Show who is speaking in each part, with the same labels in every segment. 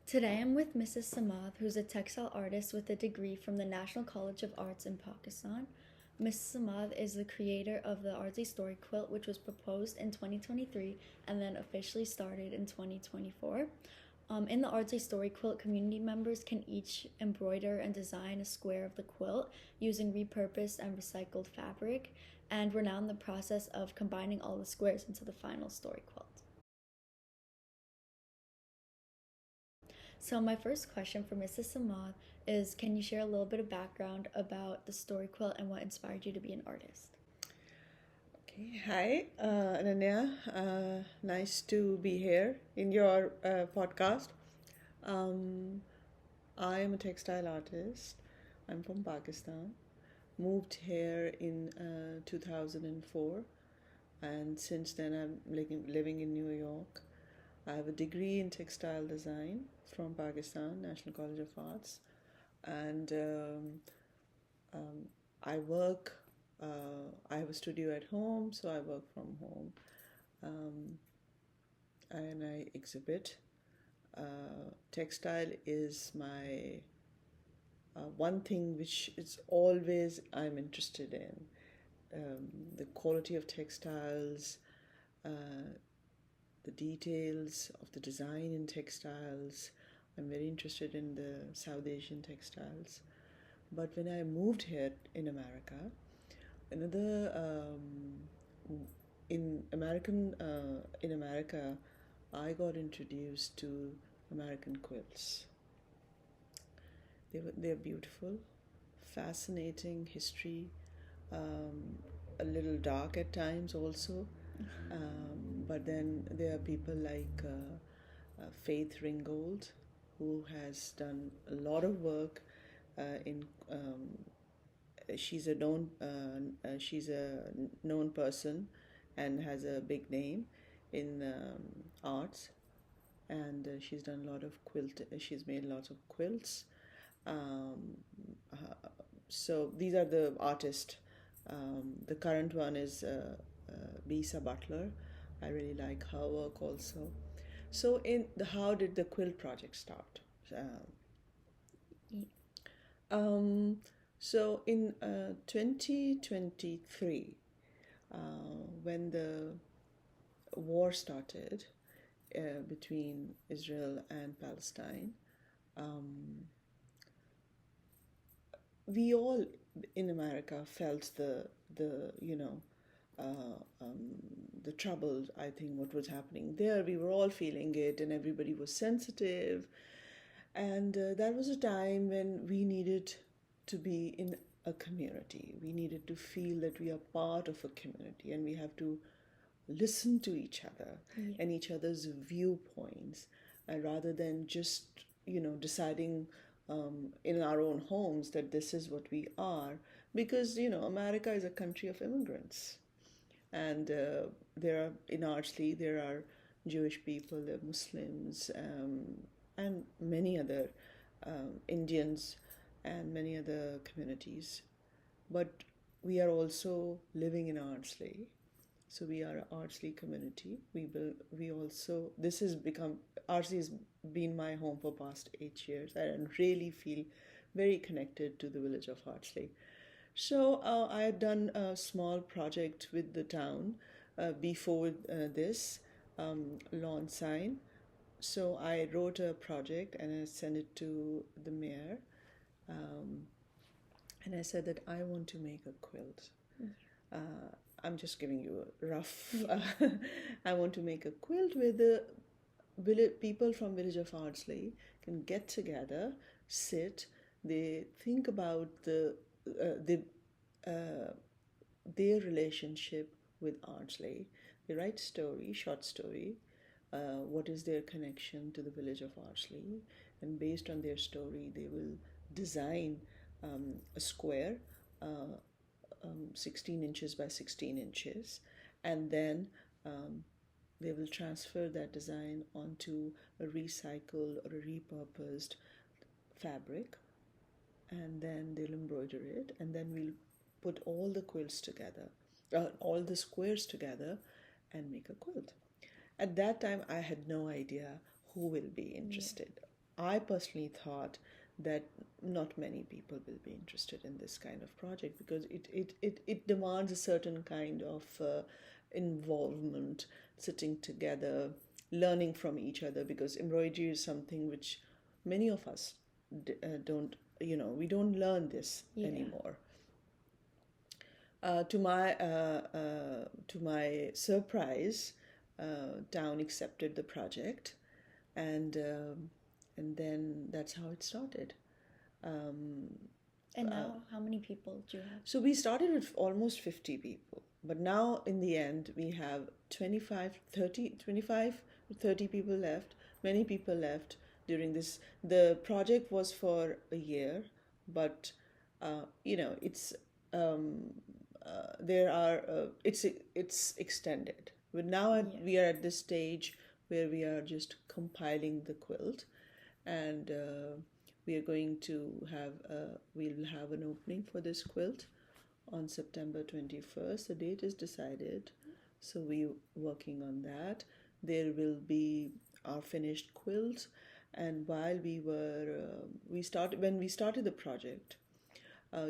Speaker 1: Today I'm with Mrs. Samath, who's a textile artist with a degree from the National College of Arts in Pakistan. Mrs. Samath is the creator of the Ardsley Story Quilt, which was proposed in 2023 and then officially started in 2024. In the Ardsley Story Quilt, community members can each embroider and design a square of the quilt using repurposed and recycled fabric, and we're now in the process of combining all the squares into the final story quilt. So my first question for Mrs. Samad is, can you share a little bit of background about the story quilt and what inspired you to be an artist?
Speaker 2: Okay. Hi, Ananya. Nice to be here in your podcast. Um, I am a textile artist. I'm from Pakistan. Moved here in 2004, and since then I'm living in New York. I have a degree in textile design from Pakistan, National College of Arts, and um, I work. I have a studio at home, so I work from home, um, and I exhibit. Textile is my one thing which is always I'm interested in. The quality of textiles, uh, the details of the design in textiles. I'm very interested in the South Asian textiles. But when I moved here in America, another in America, I got introduced to American quilts. They're beautiful, fascinating history, a little dark at times also. But then there are people like Faith Ringgold, who has done a lot of work in. She's a known person, and has a big name in arts, and she's done a lot of quilt. She's made lots of quilts. Um, uh, so these are the artists. The current one is Bisa Butler. I really like her work also. So, how did the quilt project start? Um, so in 2023, when the war started between Israel and Palestine, um, we all in America felt the the trouble. I think what was happening there, we were all feeling it, and everybody was sensitive. And that was a time when we needed to be in a community. We needed to feel that we are part of a community, and we have to listen to each other and each other's viewpoints, rather than just deciding in our own homes that this is what we are, because America is a country of immigrants, and there are in Ardsley there are Jewish people, there are Muslims, and many other Indians, and many other communities. But we are also living in Ardsley, so we are an Ardsley community. We also, this has become, Ardsley has been my home for past 8 years. I really feel very connected to the village of Ardsley. So I had done a small project with the town before this lawn sign. So I wrote a project and I sent it to the mayor, um, and I said that I want to make a quilt. Uh, I'm just giving you a rough. I want to make a quilt where the people from village of Ardsley can get together, sit, they think about uh, their relationship with Ardsley. They write short story. What is their connection to the village of Ardsley? And based on their story, they will design a square, 16 inches by 16 inches, and then they will transfer that design onto a recycled or a repurposed fabric, and then they'll embroider it, and then we'll put all the quilts together, all the squares together, and make a quilt. At that time, I had no idea who will be interested. I personally thought that not many people will be interested in this kind of project because it demands a certain kind of involvement, sitting together, learning from each other, because embroidery is something which many of us don't, we don't learn this anymore. To my surprise, Town accepted the project, and then that's how it started.
Speaker 1: And now, how many people do you have?
Speaker 2: So we started with almost 50 people, but now in the end we have 25 to 30 people left. Many people left during this. The project was for a year, but it's it's extended. But now we are at this stage where we are just compiling the quilt, and we are going to have we'll have an opening for this quilt on September 21st. The date is decided, so we're working on that. There will be our finished quilt, and while when we started the project,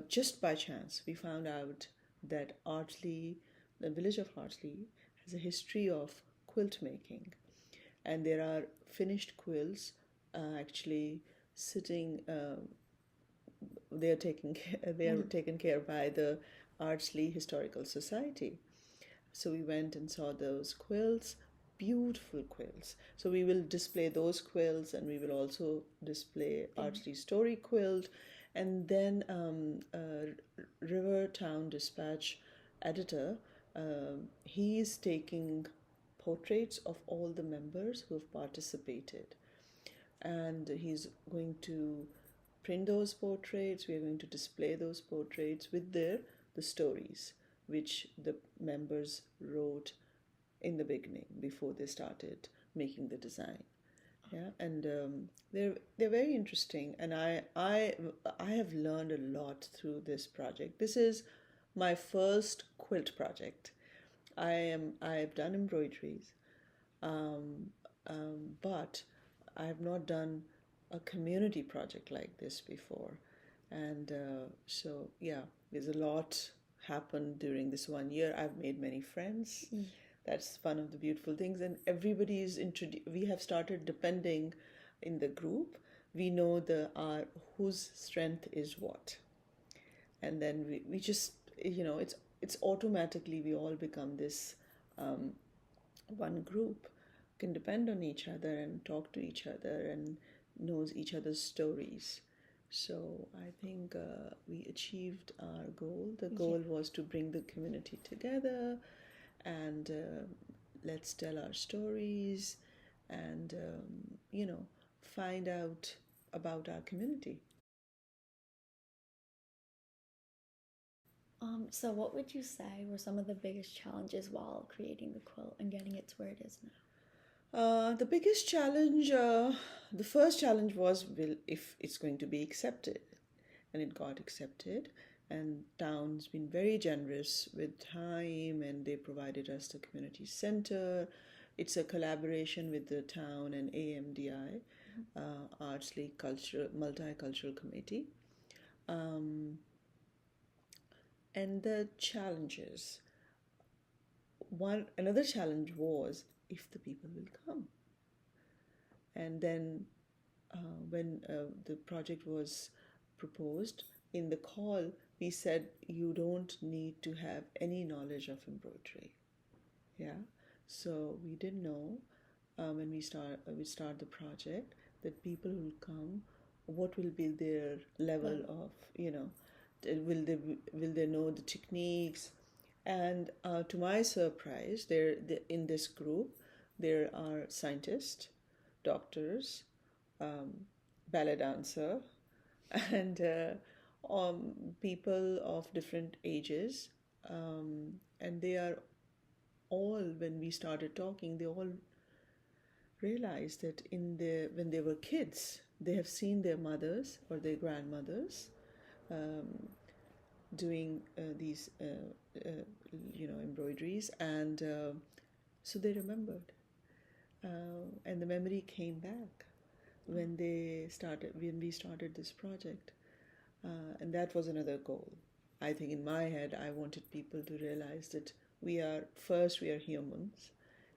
Speaker 2: just by chance we found out that Ardsley, the village of Ardsley, has a history of quilt making, and there are finished quilts actually sitting. They are taken care by the Ardsley Historical Society. So we went and saw those quilts, beautiful quilts. So we will display those quilts, and we will also display Ardsley Story quilt. And then River Town Dispatch editor, he is taking portraits of all the members who have participated, and he's going to print those portraits. We are going to display those portraits with the stories which the members wrote in the beginning before they started making the design. Yeah, and they're very interesting, and I have learned a lot through this project. This is my first quilt project. I've done embroideries, but I have not done a community project like this before, and so yeah, there's a lot happened during this 1 year. I've made many friends. That's one of the beautiful things, and everybody is we have started depending in the group. We know whose strength is what, and then we just it's automatically we all become this one group, can depend on each other and talk to each other and knows each other's stories. So I think we achieved our goal. The goal was to bring the community together, and let's tell our stories, and find out about our community.
Speaker 1: So what would you say were some of the biggest challenges while creating the quilt and getting it to where it is now?
Speaker 2: The biggest challenge, the first challenge was if it's going to be accepted, and it got accepted. And Town's been very generous with time, and they provided us the community center. It's a collaboration with the town and AMDI, Ardsley Multicultural Committee. And the challenges. Another challenge was if the people will come. And then when the project was proposed, in the call, we said you don't need to have any knowledge of embroidery. Yeah, so we didn't know when we start the project that people will come. What will be their level of will they know the techniques? And to my surprise, in this group there are scientists, doctors, ballet dancer, and people of different ages, and they are all, when we started talking, they all realized that when they were kids, they have seen their mothers or their grandmothers doing these embroideries, and so they remembered, and the memory came back. when we started this project. And that was another goal. I think in my head, I wanted people to realize that we are humans,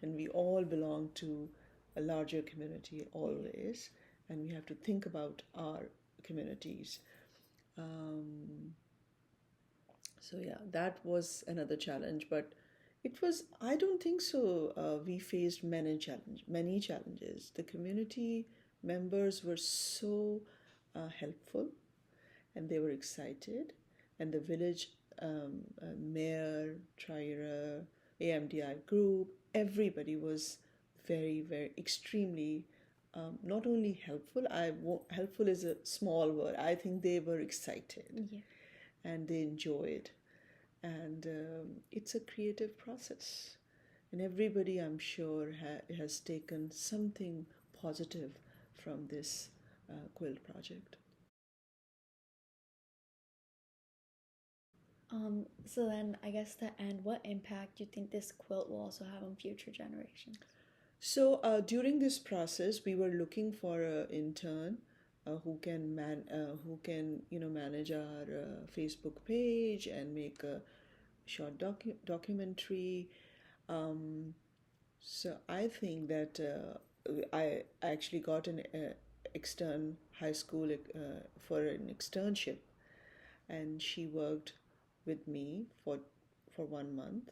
Speaker 2: and we all belong to a larger community always, and we have to think about our communities. Um, so yeah, that was another challenge, but it was, I don't think so. We faced many challenges. The community members were so helpful, and they were excited. And the village mayor, Traira, AMDI group, everybody was very, very, extremely not only helpful. Helpful is a small word. I think they were excited,
Speaker 1: Yeah.
Speaker 2: and they enjoyed. And it's a creative process. And everybody, I'm sure, has taken something positive from this quilt project.
Speaker 1: So then I guess to end, what impact do you think this quilt will also have on future generations?
Speaker 2: So during this process, we were looking for an intern who can manage our Facebook page and make a short documentary. Um, so I think that I actually got an extern high school for an externship, and she worked with me for 1 month,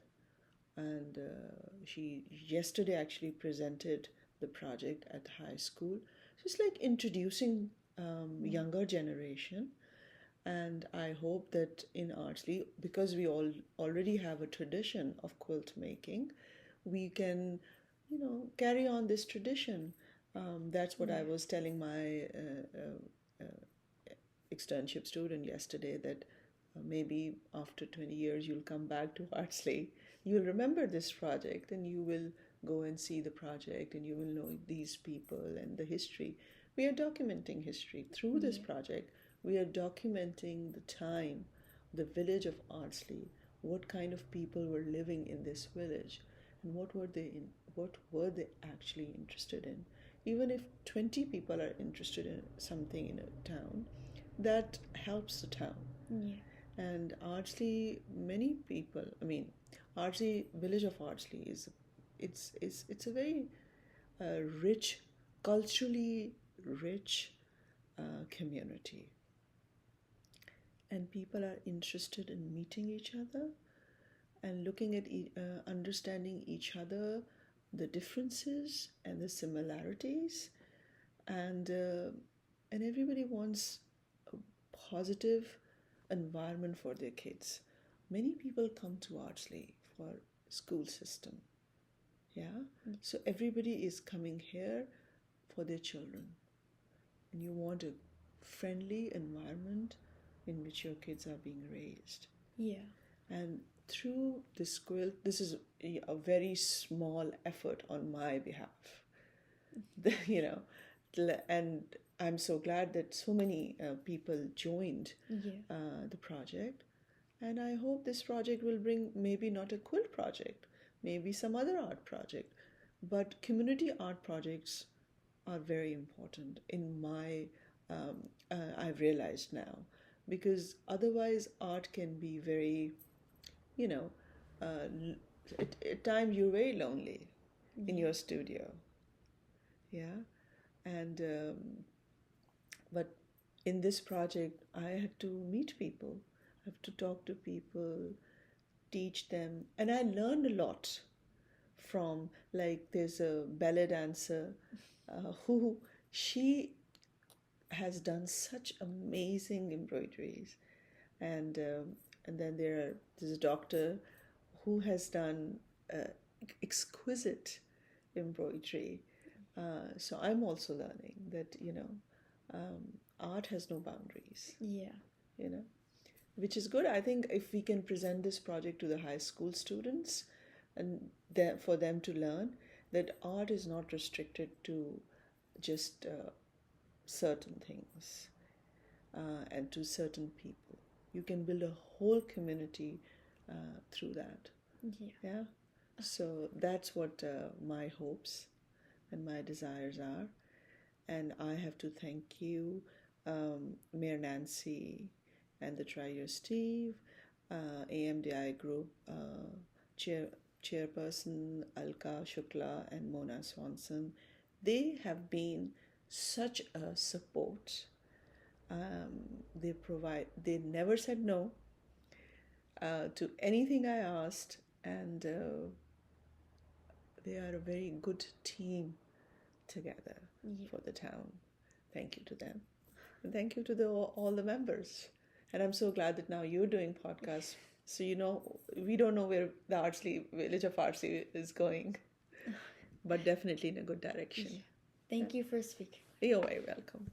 Speaker 2: and she yesterday actually presented the project at high school. So it's like introducing younger generation, and I hope that in Artsley, because we all already have a tradition of quilt making, we can carry on this tradition. That's what I was telling my externship student yesterday, that maybe after 20 years you'll come back to Artsley, you'll remember this project, and you will go and see the project, and you will know these people and the history. We are documenting history through this project. We are documenting the time, the village of Artsley, what kind of people were living in this village, and what were they actually interested in. Even if 20 people are interested in something in a town, that helps the town.
Speaker 1: Yeah.
Speaker 2: And Ardsley, many people, I mean, Ardsley, village of Ardsley it's a very rich, culturally rich community. And people are interested in meeting each other and looking at understanding each other, the differences and the similarities, and everybody wants a positive environment for their kids. Many people come to Ardsley for school system. Yeah. So everybody is coming here for their children. And you want a friendly environment in which your kids are being raised.
Speaker 1: Yeah.
Speaker 2: And through this quilt, this is a very small effort on my behalf. And I'm so glad that so many people joined the project. And I hope this project will bring maybe not a quilt project, maybe some other art project, but community art projects are very important in my, I've realized now, because otherwise art can be very, at times you're very lonely in your studio. Yeah. And but in this project, I had to meet people, I have to talk to people, teach them, and I learned a lot from, like, there's a ballet dancer who she has done such amazing embroideries, and then there's a doctor who has done exquisite embroidery. So I'm also learning that art has no boundaries.
Speaker 1: Yeah.
Speaker 2: Which is good. I think if we can present this project to the high school students, and for them to learn that art is not restricted to just certain things and to certain people. You can build a whole community through that. Yeah. So that's what my hopes and my desires are. And I have to thank you, Mayor Nancy, and the Trier Steve, AMDI Group Chairperson Alka Shukla and Mona Swanson. They have been such a support. They never said no to anything I asked, and they are a very good team together for the town. Thank you to them. And thank you to all the members. And I'm so glad that now you're doing podcasts. So, we don't know where the Village of Artsy is going, but definitely in a good direction.
Speaker 1: Thank you for speaking.
Speaker 2: You're very welcome.